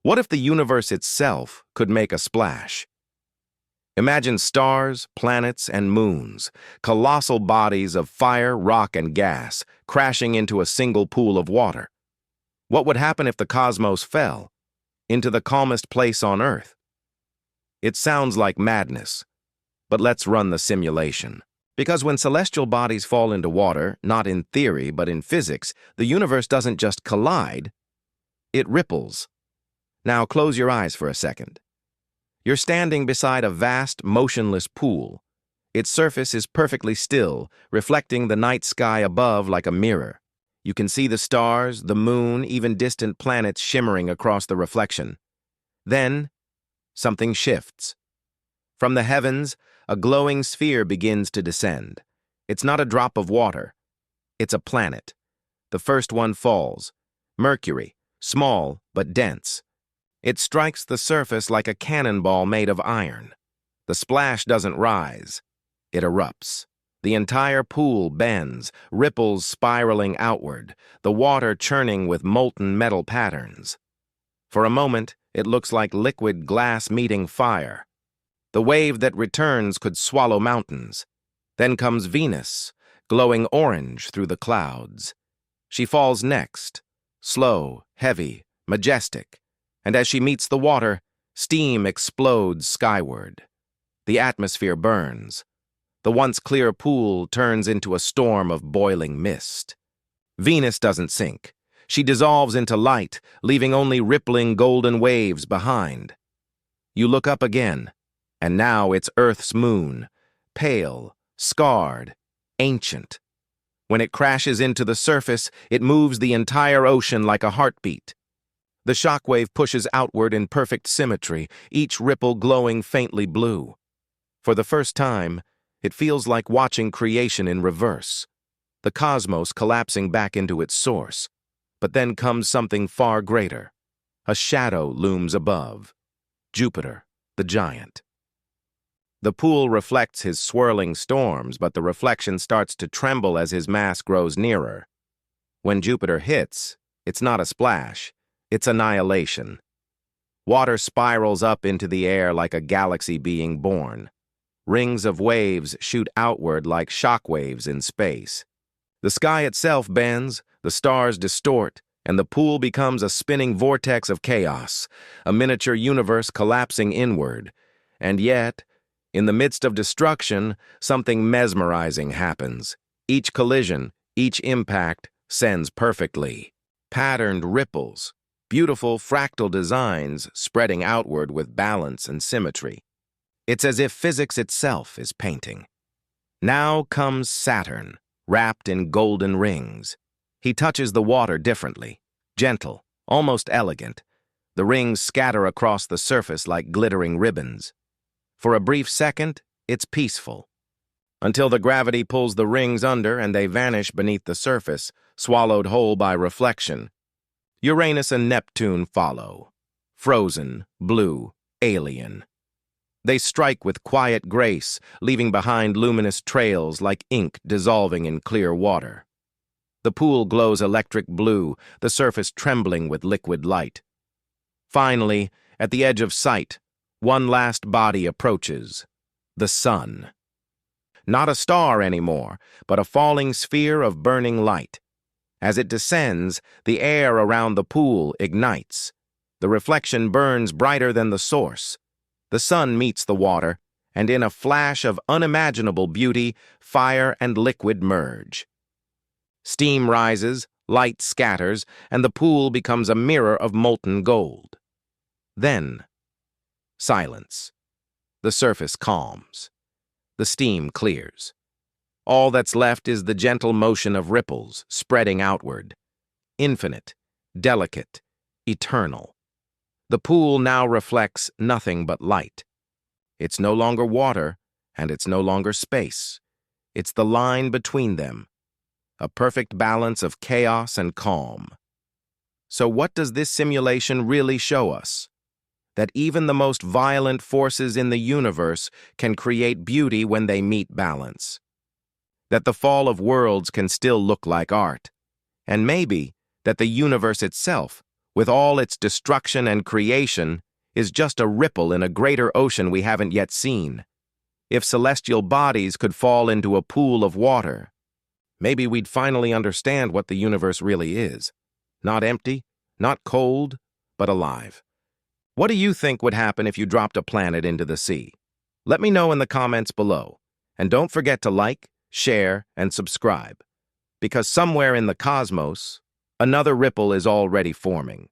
What if the universe itself could make a splash? Imagine stars, planets, and moons, colossal bodies of fire, rock, and gas, crashing into a single pool of water. What would happen if the cosmos fell into the calmest place on Earth? It sounds like madness, but let's run the simulation. Because when celestial bodies fall into water, not in theory but in physics, the universe doesn't just collide, it ripples. Now close your eyes for a second. You're standing beside a vast, motionless pool. Its surface is perfectly still, reflecting the night sky above like a mirror. You can see the stars, the moon, even distant planets shimmering across the reflection. Then, something shifts. From the heavens, a glowing sphere begins to descend. It's not a drop of water. It's a planet. The first one falls. Mercury, small but dense. It strikes the surface like a cannonball made of iron. The splash doesn't rise. It erupts. The entire pool bends, ripples spiraling outward, the water churning with molten metal patterns. For a moment, it looks like liquid glass meeting fire. The wave that returns could swallow mountains. Then comes Venus, glowing orange through the clouds. She falls next, slow, heavy, majestic. And as she meets the water, steam explodes skyward. The atmosphere burns. The once clear pool turns into a storm of boiling mist. Venus doesn't sink. She dissolves into light, leaving only rippling golden waves behind. You look up again, and now it's Earth's moon, pale, scarred, ancient. When it crashes into the surface, it moves the entire ocean like a heartbeat. The shockwave pushes outward in perfect symmetry, each ripple glowing faintly blue. For the first time, it feels like watching creation in reverse, the cosmos collapsing back into its source. But then comes something far greater. A shadow looms above. Jupiter, the giant. The pool reflects his swirling storms, but the reflection starts to tremble as his mass grows nearer. When Jupiter hits, it's not a splash. It's annihilation. Water spirals up into the air like a galaxy being born. Rings of waves shoot outward like shock waves in space. The sky itself bends, the stars distort, and the pool becomes a spinning vortex of chaos, a miniature universe collapsing inward. And yet, in the midst of destruction, something mesmerizing happens. Each collision, each impact, sends perfectly. Patterned ripples, beautiful fractal designs spreading outward with balance and symmetry. It's as if physics itself is painting. Now comes Saturn, wrapped in golden rings. He touches the water differently, gentle, almost elegant. The rings scatter across the surface like glittering ribbons. For a brief second, it's peaceful, until the gravity pulls the rings under and they vanish beneath the surface, swallowed whole by reflection. Uranus and Neptune follow, frozen, blue, alien. They strike with quiet grace, leaving behind luminous trails like ink dissolving in clear water. The pool glows electric blue, the surface trembling with liquid light. Finally, at the edge of sight, one last body approaches, the sun. Not a star anymore, but a falling sphere of burning light. As it descends, the air around the pool ignites. The reflection burns brighter than the source. The sun meets the water, and in a flash of unimaginable beauty, fire and liquid merge. Steam rises, light scatters, and the pool becomes a mirror of molten gold. Then, silence. The surface calms. The steam clears. All that's left is the gentle motion of ripples spreading outward. Infinite, delicate, eternal. The pool now reflects nothing but light. It's no longer water, and it's no longer space. It's the line between them, a perfect balance of chaos and calm. So what does this simulation really show us? That even the most violent forces in the universe can create beauty when they meet balance. That the fall of worlds can still look like art, and maybe that the universe itself with all its destruction and creation, is just a ripple in a greater ocean we haven't yet seen. If celestial bodies could fall into a pool of water, maybe we'd finally understand what the universe really is. Not empty, not cold, but alive. What do you think would happen if you dropped a planet into the sea? Let me know in the comments below. And don't forget to like, share, and subscribe. Because somewhere in the cosmos, another ripple is already forming.